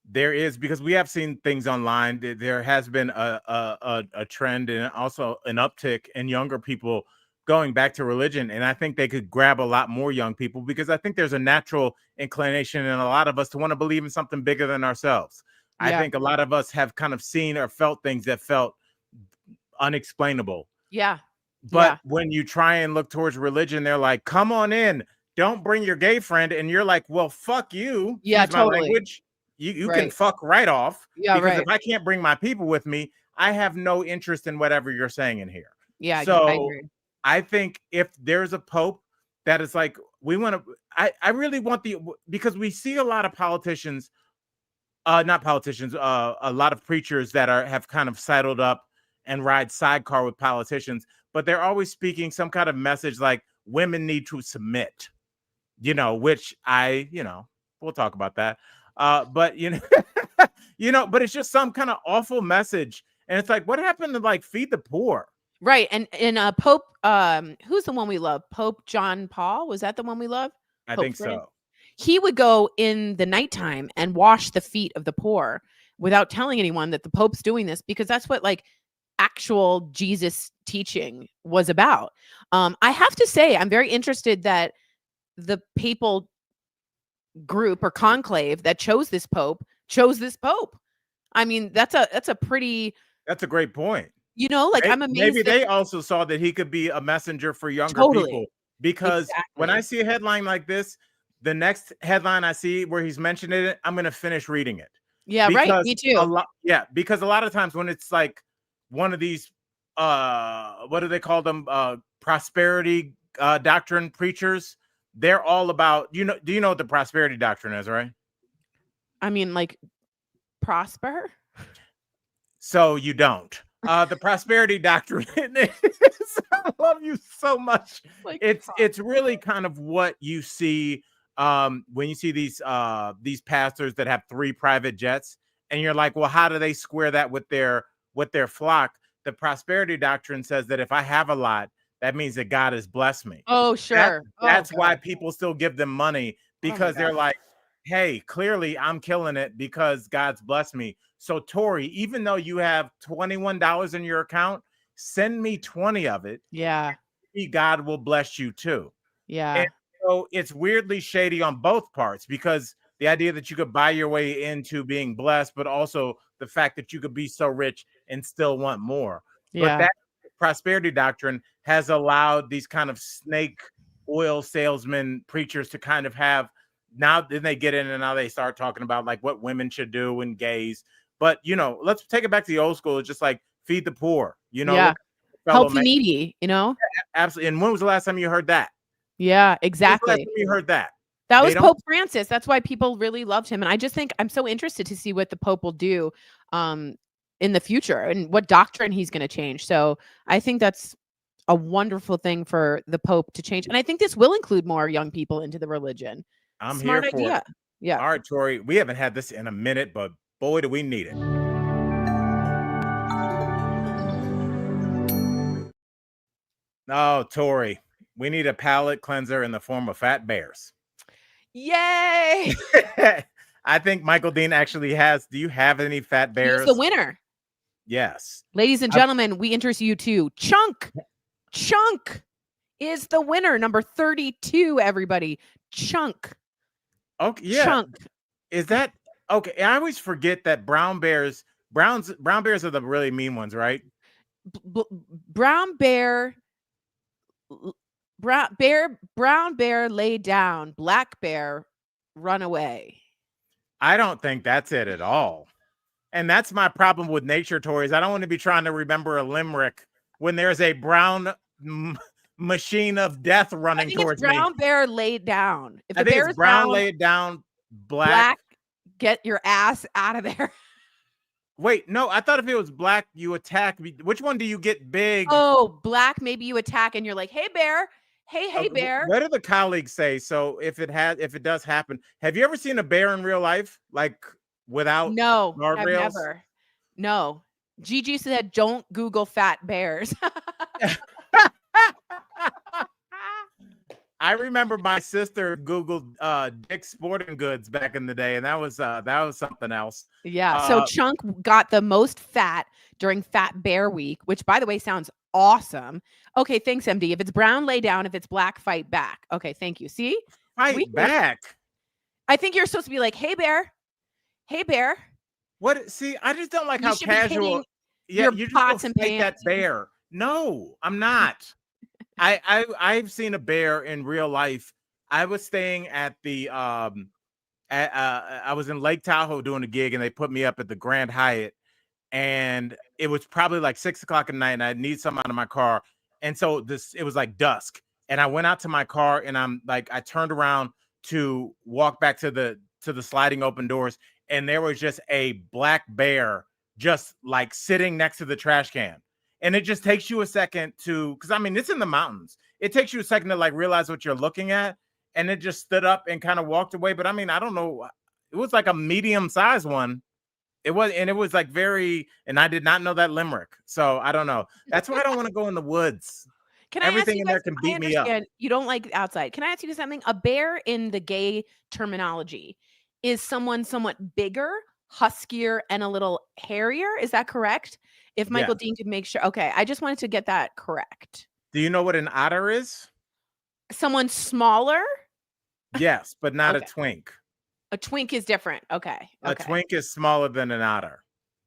there is, because we have seen things online, there has been a trend and also an uptick in younger people going back to religion. And I think they could grab a lot more young people because I think there's a natural inclination in a lot of us to want to believe in something bigger than ourselves. Yeah. I think a lot of us have kind of seen or felt things that felt unexplainable. Yeah. But when you try and look towards religion, they're like, come on in, don't bring your gay friend. And you're like, well, fuck you. Yeah, totally. My language. You can fuck right off. Yeah, because if I can't bring my people with me, I have no interest in whatever you're saying in here. Yeah, so I agree. I think if there's a Pope that is like, we want to, I really want because we see a lot of politicians, not politicians, a lot of preachers that have kind of sidled up and ride sidecar with politicians, but they're always speaking some kind of message like women need to submit, which we'll talk about that. But, but it's just some kind of awful message. And it's like, what happened to like feed the poor? Right. And Pope, who's the one we love? Pope John Paul? Was that the one we love? I think so. He would go in the nighttime and wash the feet of the poor without telling anyone that the Pope's doing this, because that's what actual Jesus teaching was about. I have to say, I'm very interested that the papal group or conclave that chose this pope. I mean, that's a pretty, That's a great point. like, I'm Maybe amazed that they also saw that he could be a messenger for younger people, totally, because when I exactly. see a headline like this, the next headline I see where he's mentioning it, I'm going to finish reading it. Yeah, right. Because Me too. because a lot of times when it's like one of these what do they call them, prosperity doctrine preachers, they're all about, do you know what the prosperity doctrine is, right? I mean, like, prosper. So you don't. The prosperity doctrine is, I love you so much. Like, It's really kind of what you see when you see these pastors that have 3 private jets, and you're like, well, how do they square that with their flock? The prosperity doctrine says that if I have a lot, that means that God has blessed me. oh, That sure. Oh that's why God. people still give them money, Oh my because God. they're like, hey, clearly I'm killing it because God's blessed me. So Tori, even though you have $21 in your account, send me 20 of it. Yeah. God will bless you too. And Yeah. so it's weirdly shady on both parts, because the idea that you could buy your way into being blessed, but also the fact that you could be so rich and still want more. But Yeah. that prosperity doctrine has allowed these kind of snake oil salesman preachers to kind of have, now then they get in and now they start talking about like what women should do and gays. But let's take it back to the old school. It's just like feed the poor, Yeah. look at your fellow Help the man. needy. Absolutely. And when was the last time you heard that? Yeah, When's the last exactly. time you heard that? That They was don't. Pope Francis. That's why people really loved him. And I just think I'm so interested to see what the Pope will do um, in the future and what doctrine he's going to change. So I think that's a wonderful thing for the Pope to change. And I think this will include more young people into the religion. I'm here Smart for it. idea. Yeah. All right, Tori. We haven't had this in a minute, but boy, do we need it. Oh, Tori, we need a palate cleanser in the form of fat bears. Yay. I think Michael Dean actually has. Do you have any fat bears? He's the winner. Yes. Ladies and gentlemen, we introduce you to Chunk. Chunk is the winner, number 32, everybody. Chunk. Okay. Yeah. Chunk. Is that okay? I always forget that brown bears are the really mean ones, right? Brown bear lay down, black bear run away. I don't think that's it at all. And that's my problem with nature toys. I don't want to be trying to remember a limerick when there's a brown machine of death running towards me. Brown bear laid down. If I the think bear it's is brown, lay it down, black. Get your ass out of there. Wait, no, I thought if it was black, you attack. Which one do you get big? Oh, black, maybe you attack and you're like, hey, bear. Hey, bear. What do the colleagues say? So if it does happen, have you ever seen a bear in real life? Like without No, I've guardrails? never. No. Gigi said, don't Google fat bears. I remember my sister Googled Dick's Sporting Goods back in the day, and that was something else. Yeah. So Chunk got the most fat during Fat Bear Week, which, by the way, sounds awesome. Okay, thanks, MD. If it's brown, lay down. If it's black, fight back. Okay, thank you. See? Fight back. I think you're supposed to be like, hey, bear. Hey, bear. What? See, I just don't like how casual. Yeah, you just pots and pans. That bear. No, I'm not. I've seen a bear in real life. I was staying at the I was in Lake Tahoe doing a gig, and they put me up at the Grand Hyatt, and it was probably like 6 o'clock at night, and I need something out of my car, and so it was like dusk, and I went out to my car, and I turned around to walk back to the sliding open doors, and there was just a black bear just like sitting next to the trash can. And it just takes you a second because I mean, it's in the mountains. It takes you a second to like realize what you're looking at. And it just stood up and kind of walked away. But I mean, I don't know. It was like a medium-sized one. It was like and I did not know that limerick. So I don't know. That's why I don't want to go in the woods. Everything in there can beat me up. You don't like outside. Can I ask you something? A bear in the gay terminology is someone somewhat bigger, huskier, and a little hairier. Is that correct? If Michael Dean could make sure. Okay, I just wanted to get that correct. Do you know what an otter is? Someone smaller? Yes, but not a Okay. twink. A twink is different. Okay. A twink is smaller than an otter.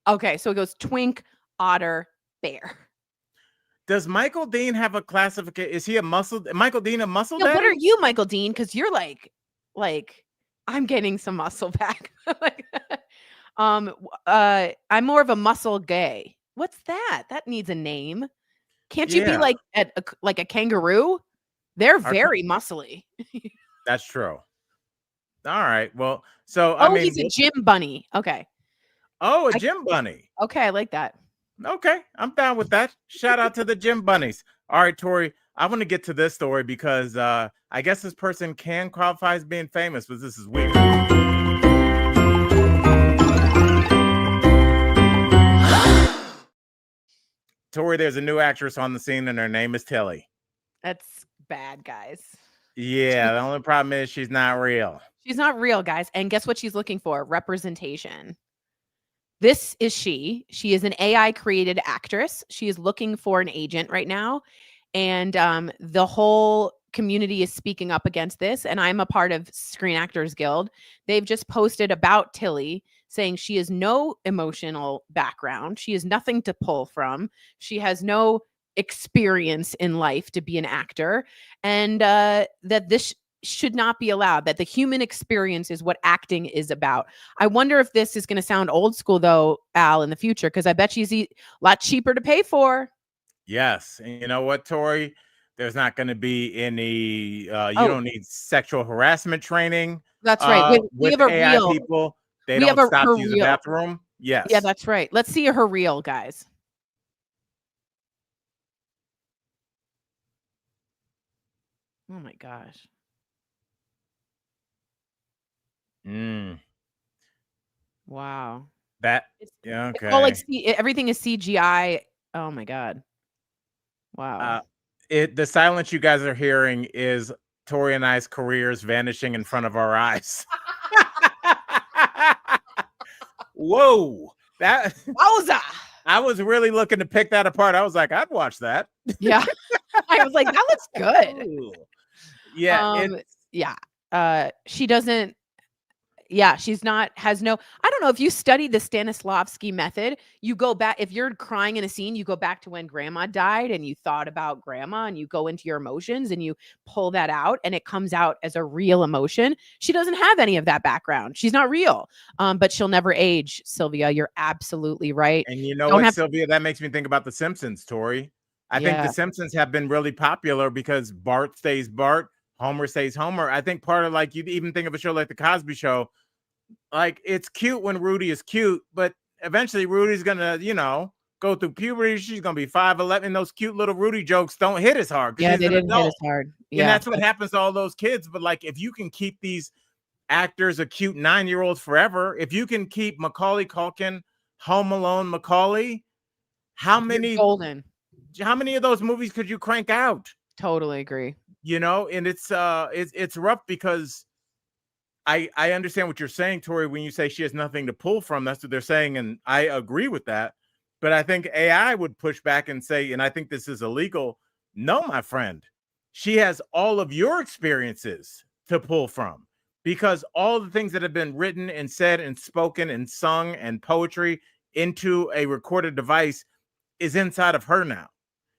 Okay, so it goes twink, otter, bear. Does Michael Dean have a classification? Is he a muscle? Michael Dean a muscle Yeah, daddy? what are you, Michael Dean? Because you're like, I'm getting some muscle back. I'm more of a muscle gay. What's that? That needs a name. Can't you be like a kangaroo? They're very muscly. That's true. All right. Well, so I mean, he's a gym bunny. Okay. Oh, a gym bunny. Okay, I like that. Okay, I'm down with that. Shout out to the gym bunnies. All right, Tori, I want to get to this story because I guess this person can qualify as being famous, but this is weird. Tori, there's a new actress on the scene and her name is Tilly. That's bad, guys. Yeah, the only problem is she's not real. She's not real, guys. And guess what she's looking for? Representation. This is she. She is an AI created actress. She is looking for an agent right now. And the whole community is speaking up against this. And I'm a part of Screen Actors Guild. They've just posted about Tilly saying she has no emotional background. She has nothing to pull from. She has no experience in life to be an actor. And that this should not be allowed, that the human experience is what acting is about. I wonder if this is going to sound old school, though, Al, in the future, because I bet she's a lot cheaper to pay for. Yes. And you know what, Tori? There's not going to be any, you don't need sexual harassment training. That's right. We have a AI reel. people. They don't stop to use the bathroom. Yes. Yeah, that's right. Let's see her reel, guys. Oh, my gosh. Wow. Okay. It's all like everything is CGI. Oh my god. Wow. The silence you guys are hearing is Tori and I's careers vanishing in front of our eyes. Whoa. Wowza. I was really looking to pick that apart. I was like, I'd watch that. Yeah. I was like, that looks good. Ooh. Yeah. She doesn't. Yeah, she's not, has no, I don't know if you study the Stanislavski method, you go back, if you're crying in a scene, you go back to when grandma died and you thought about grandma and you go into your emotions and you pull that out and it comes out as a real emotion. She doesn't have any of that background. She's not real, but she'll never age, Sylvia. You're absolutely right. And you know what, Sylvia, that makes me think about The Simpsons, Tori. I think The Simpsons have been really popular because Bart stays Bart, Homer stays Homer. I think part of, like, you even think of a show like The Cosby Show, like, it's cute when Rudy is cute, but eventually Rudy's gonna, go through puberty. She's gonna be 5'11", and those cute little Rudy jokes don't hit as hard. Yeah, they didn't hit as hard. Yeah, and that's what happens to all those kids. But like, if you can keep these actors a cute 9-year-olds forever, if you can keep Macaulay Culkin, Home Alone Macaulay, how many of those movies could you crank out? Totally agree. And it's rough because I understand what you're saying, Tori, when you say she has nothing to pull from. That's what they're saying, and I agree with that. But I think AI would push back and say, and I think this is illegal. No, my friend, she has all of your experiences to pull from, because all the things that have been written and said and spoken and sung and poetry into a recorded device is inside of her now.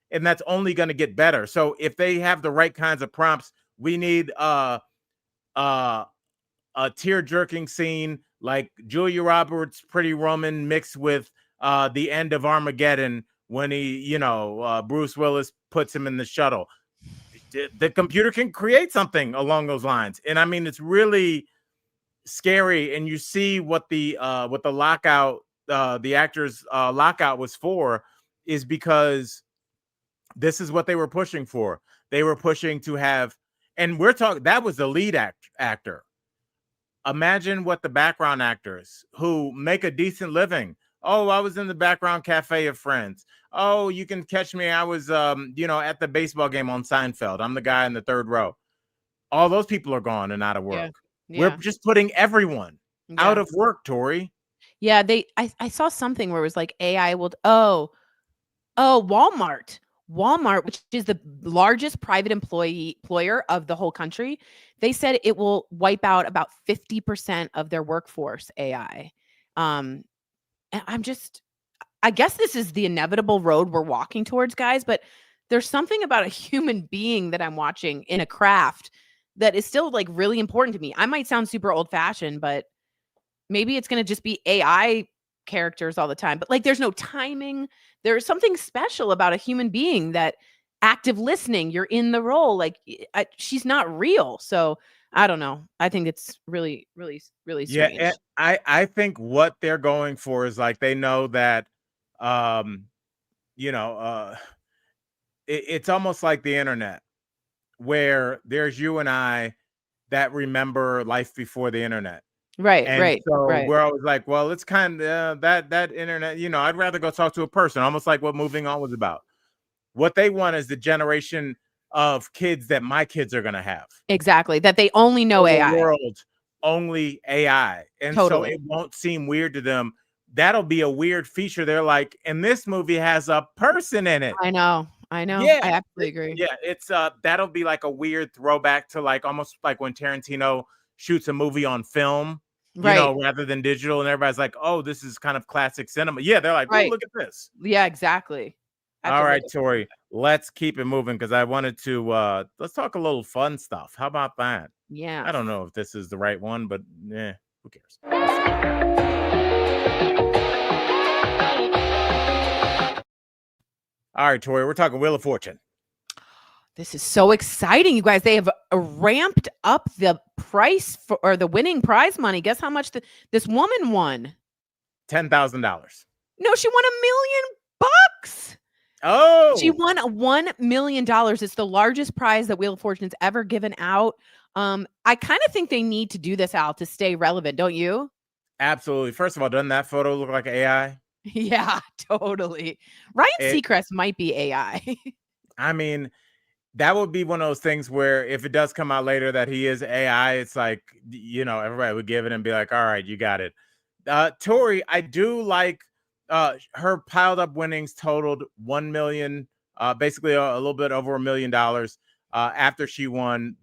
And that's only going to get better. So if they have the right kinds of prompts, we need a tear-jerking scene like Julia Roberts' Pretty Woman mixed with the end of Armageddon when he, Bruce Willis puts him in the shuttle. The computer can create something along those lines. And I mean, it's really scary. And you see what the lockout, the actors' lockout was for, is because this is what they were pushing for. They were pushing to have, and we're talking, that was the lead actor. Imagine what the background actors who make a decent living. Oh, I was in the background cafe of Friends. Oh, you can catch me. I was, at the baseball game on Seinfeld. I'm the guy in the third row. All those people are gone and out of work. Yeah. We're just putting everyone out of work, Tori. Yeah, I saw something where it was like AI will, Oh, Walmart, which is the largest private employer of the whole country, they said it will wipe out about 50% of their workforce AI. And I guess this is the inevitable road we're walking towards, guys, but there's something about a human being that I'm watching in a craft that is still like really important to me. I might sound super old fashioned, but maybe it's going to just be AI characters all the time. But like there's no timing. There's something special about a human being that active listening, you're in the role. Like she's not real. So I don't know. I think it's really, really, really Yeah, strange. and I think what they're going for is like they know that, um, you know, it's almost like the internet, where there's you and I that remember life before the internet. Right, And right, so right. we're always like, well, it's kind of that internet, I'd rather go talk to a person, almost like what moving on was about. What they want is the generation of kids that my kids are going to have. Exactly. That they only know In the AI. world, only AI. And so Totally. it won't seem weird to them. That'll be a weird feature. They're like, and this movie has a person in it. I know. I Yeah. absolutely agree. Yeah, it's that'll be like a weird throwback to like almost like when Tarantino shoots a movie on film, Right. rather than digital, and everybody's like, "Oh, this is kind of classic cinema." Yeah, they're like, "Oh, Right. look at this." Yeah, exactly. I have All to right, look at Tori, let's keep it moving because I wanted to let's talk a little fun stuff. How about that? I Yes. don't know if this is the right one, but who cares? Let's see. All right, Tori, we're talking Wheel of Fortune. This is so exciting, you guys. They have ramped up the price for or the winning prize money. Guess how much this woman won? $10,000. No, she won $1 million. Oh, She won $1 million. It's the largest prize that Wheel of Fortune's ever given out. I kind of think they need to do this, Al, to stay relevant, don't you? absolutely. First of all, doesn't that photo look like AI? Yeah, totally. Ryan Seacrest might be AI. I mean, that would be one of those things where if it does come out later that he is AI, it's like, everybody would give it and be like, all right, you got it. Tori, I do like her piled up winnings totaled 1 million, basically a little bit over $1 million after she won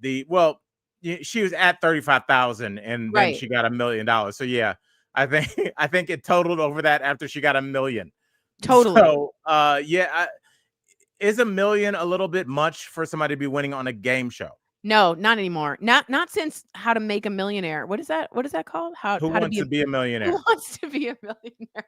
she was at 35,000 and then Right. she got $1 million. So yeah, I think it totaled over that after she got $1 million. Totally. So is $1 million a little bit much for somebody to be winning on a game show? No, not anymore. Not since How to Make a Millionaire. What is that? What is that called? Who wants to be a millionaire? Who wants to be a millionaire?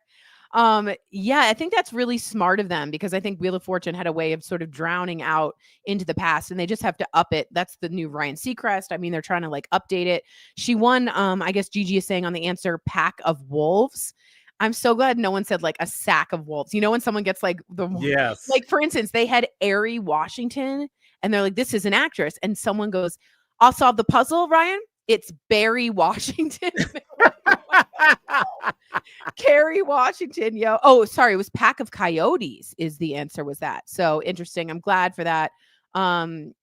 Yeah, I think that's really smart of them because I think Wheel of Fortune had a way of sort of drowning out into the past and they just have to up it. That's the new Ryan Seacrest. I mean, they're trying to like update it. She won, I guess Gigi is saying on the answer, pack of wolves. I'm so glad no one said like a sack of wolves. You know, when someone gets like yes, like for instance, they had Ari Washington and they're like, this is an actress. And someone goes, I'll solve the puzzle, Ryan. It's Barry Washington. Kerry Washington, yo. Oh, sorry, it was Pack of Coyotes is the answer, was that. So interesting. I'm glad for that. And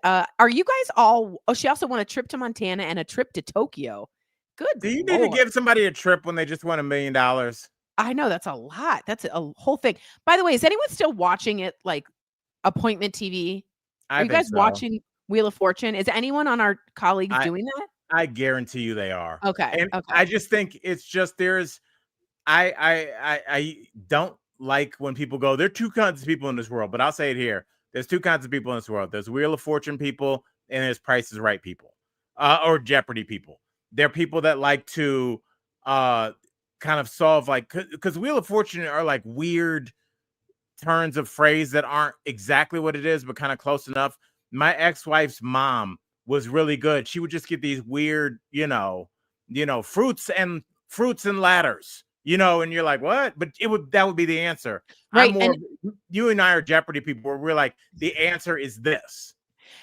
are you guys all she also won a trip to Montana and a trip to Tokyo. Good. Do you need to give somebody a trip when they just won $1 million? I know that's a lot. That's a whole thing. By the way, is anyone still watching it like appointment TV? Are you guys watching Wheel of Fortune? Is anyone on our colleagues doing that? I guarantee you they are. Okay. And I just think it's just I don't like when people go, there are two kinds of people in this world, but I'll say it here. There's two kinds of people in this world. There's Wheel of Fortune people and there's Price is Right people, or Jeopardy people. They're people that like to kind of solve like, because Wheel of Fortune are like weird turns of phrase that aren't exactly what it is, but kind of close enough. My ex-wife's mom was really good. She would just get these weird, fruits and ladders, and you're like, what? But that would be the answer. Right. You and I are Jeopardy people where we're like, the answer is this.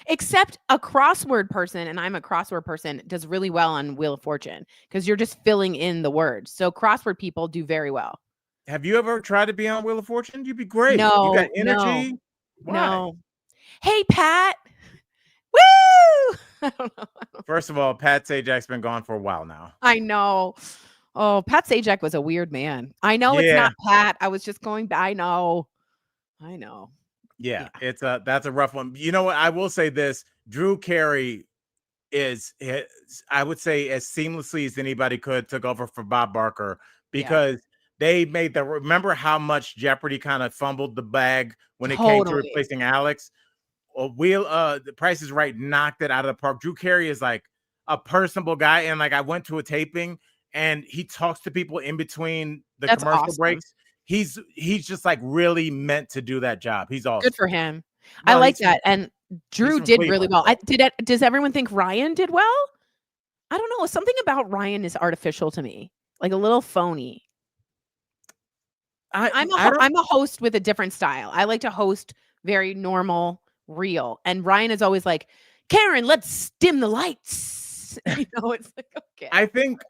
Except a crossword person, and I'm a crossword person, does really well on Wheel of Fortune because you're just filling in the words. So crossword people do very well. Have you ever tried to be on Wheel of Fortune? You'd be great. No, you got energy. No. Hey, Pat. Woo! I don't know. First of all, Pat Sajak's been gone for a while now. I know. Oh, Pat Sajak was a weird man. I know it's not Pat. I was just going back. I know. I know. Yeah, that's a rough one. You know what? I will say this: Drew Carey is, I would say, as seamlessly as anybody could, took over for Bob Barker, Yeah. because they made remember how much Jeopardy kind of fumbled the bag when it came to Totally. replacing Alex. The Price is Right knocked it out of the park. Drew Carey is like a personable guy, and like I went to a taping, and he talks to people in between the That's commercial awesome. breaks. He's just like really meant to do that job. He's awesome. Good for him. I Well, like that. And Drew from did really Cleveland, well. so. Does everyone think Ryan did well? I don't know. Something about Ryan is artificial to me, like a little phony. I don't. I'm a host with a different style. I like to host very normal, real. And Ryan is always like, Karen, let's dim the lights. It's like, okay. I think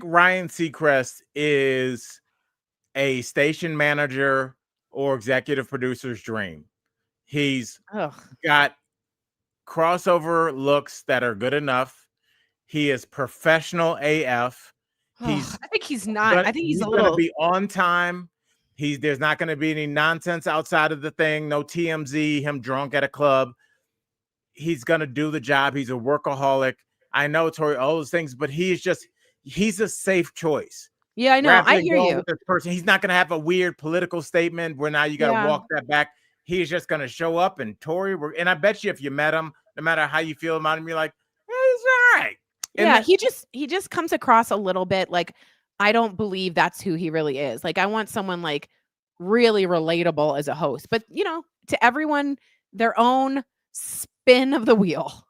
Ryan Seacrest is a station manager or executive producer's dream. He's Ugh. got crossover looks that are good enough. He is professional AF. I think he's not. I think he's a going to little. be on time. There's not going to be any nonsense outside of the thing. No TMZ, him drunk at a club. He's going to do the job. He's a workaholic. I know, Tori, all those things, but he's a safe choice. Yeah, I know. Rather I than hear going you. with this person, he's not going to have a weird political statement where now you got to Yeah. walk that back. He's just going to show up, and Tori, and I bet you if you met him, no matter how you feel about him, you're like, hey, he's all right. Yeah, he just comes across a little bit like, I don't believe that's who he really is. Like, I want someone like really relatable as a host. But to everyone, their own spin of the wheel.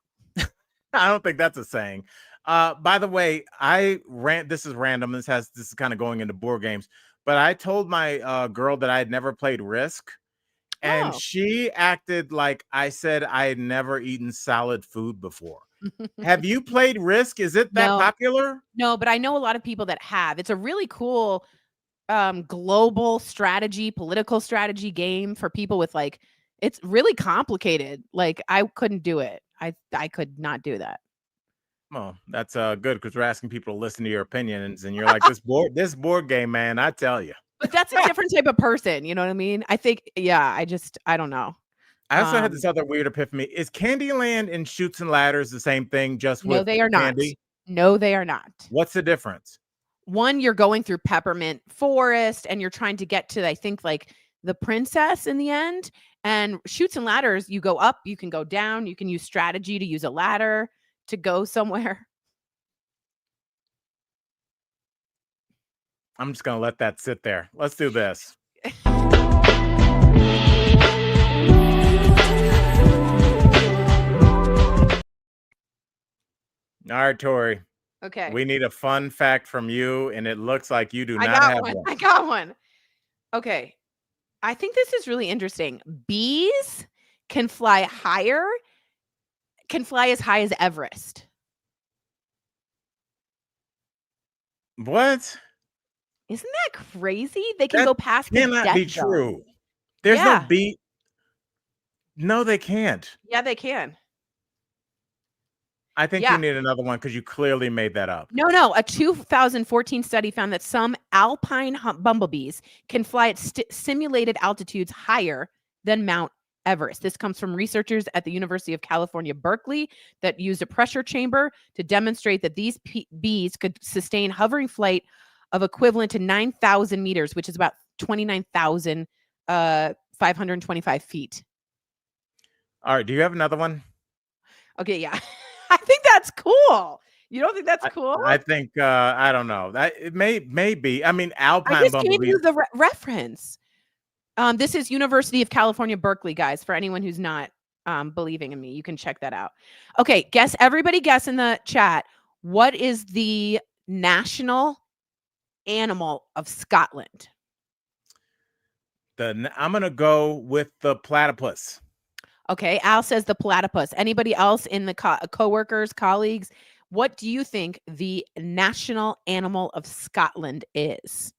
I don't think that's a saying. By the way, this is random. This is kind of going into board games, but I told my girl that I had never played Risk, and she acted like I said I had never eaten solid food before. Have you played Risk? Is it that popular? No, but I know a lot of people that have. It's a really cool global strategy, political strategy game for people with like, it's really complicated. Like, I couldn't do it. I could not do that. Well, that's good, because we're asking people to listen to your opinions, and you're like, this board game, man, I tell you. But that's a different type of person, you know what I mean? I think, I don't know. I also had this other weird epiphany. Is Candyland and Chutes and Ladders the same thing, just with No, they are not. candy? No, they are not. What's the difference? One, you're going through peppermint forest and you're trying to get to, I think, like the princess in the end. And Chutes and Ladders, you go up, you can go down, you can use strategy to use a ladder to go somewhere. I'm just going to let that sit there. Let's do this. All right, Tori. Okay. We need a fun fact from you, and it looks like you do not have one. I got one. Okay. I think this is really interesting. Bees can fly as high as Everest. What? Isn't that crazy? They can go past the cannot death be zone. true. There's no bee. No, they can't. Yeah, they can. I think you need another one because you clearly made that up. No. A 2014 study found that some alpine bumblebees can fly at simulated altitudes higher than Mount Everest. This comes from researchers at the University of California, Berkeley, that used a pressure chamber to demonstrate that these bees could sustain hovering flight of equivalent to 9,000 meters, which is about 29,525 feet. All right. Do you have another one? Okay, yeah. I think that's cool. You don't think that's cool? I think I don't know. That it may be. I mean, alpine I just bumblebees. gave you the reference. This is University of California, Berkeley, guys. For anyone who's not believing in me, you can check that out. Okay, everybody guess in the chat. What is the national animal of Scotland? I'm gonna go with the platypus. Okay, Al says the platypus. Anybody else in the coworkers, colleagues? What do you think the national animal of Scotland is?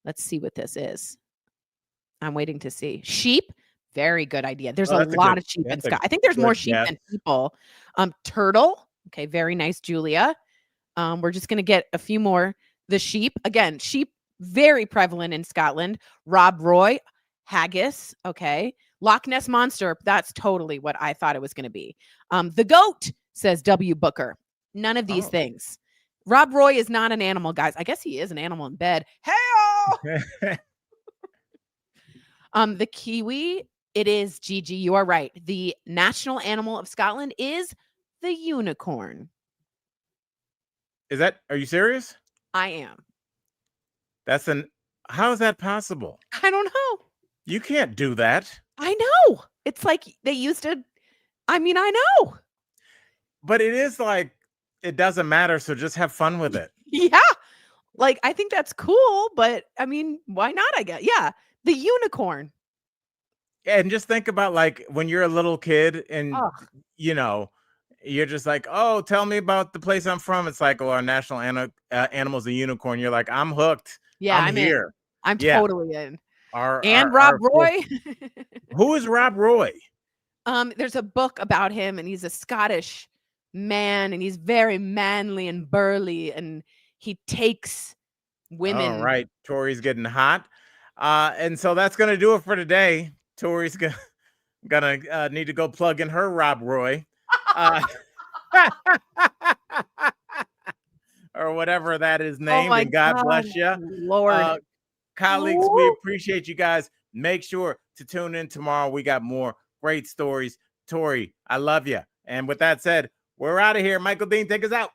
Let's see what this is. I'm waiting to see. Sheep. Very good idea. There's a lot of sheep in Scotland. I think there's more sheep than people. Turtle. Okay, very nice, Julia. We're just going to get a few more. The sheep. Again, sheep, very prevalent in Scotland. Rob Roy. Haggis, okay. Loch Ness Monster, that's totally what I thought it was going to be. The goat, says W. Booker. None of these Oh. things. Rob Roy is not an animal, guys. I guess he is an animal in bed. Hey! The kiwi, it is Gigi. You are right. The national animal of Scotland is the unicorn. Are you serious? I am. How is that possible? I don't know. You can't do that. I know. It's like they used to. I mean, I know. But it is like, it doesn't matter. So just have fun with it. Yeah. Like, I think that's cool, but I mean, why not? I guess. Yeah. The unicorn. And just think about like when you're a little kid and, Ugh. you know, you're just like, oh, tell me about the place I'm from. It's like, oh, our national animal's a unicorn. You're like, I'm hooked. Yeah, I'm here. in. I'm Yeah. totally in. Rob Roy. Who is Rob Roy? There's a book about him, and he's a Scottish man, and he's very manly and burly, and he takes women. All right. Tori's getting hot. And so that's going to do it for today. Tori's gonna need to go plug in her Rob Roy. Or whatever that is named. Oh, and God bless you. Lord. Colleagues, we appreciate you guys. Make sure to tune in tomorrow. We got more great stories. Tori, I love you. And with that said, we're out of here. Michael Dean, take us out.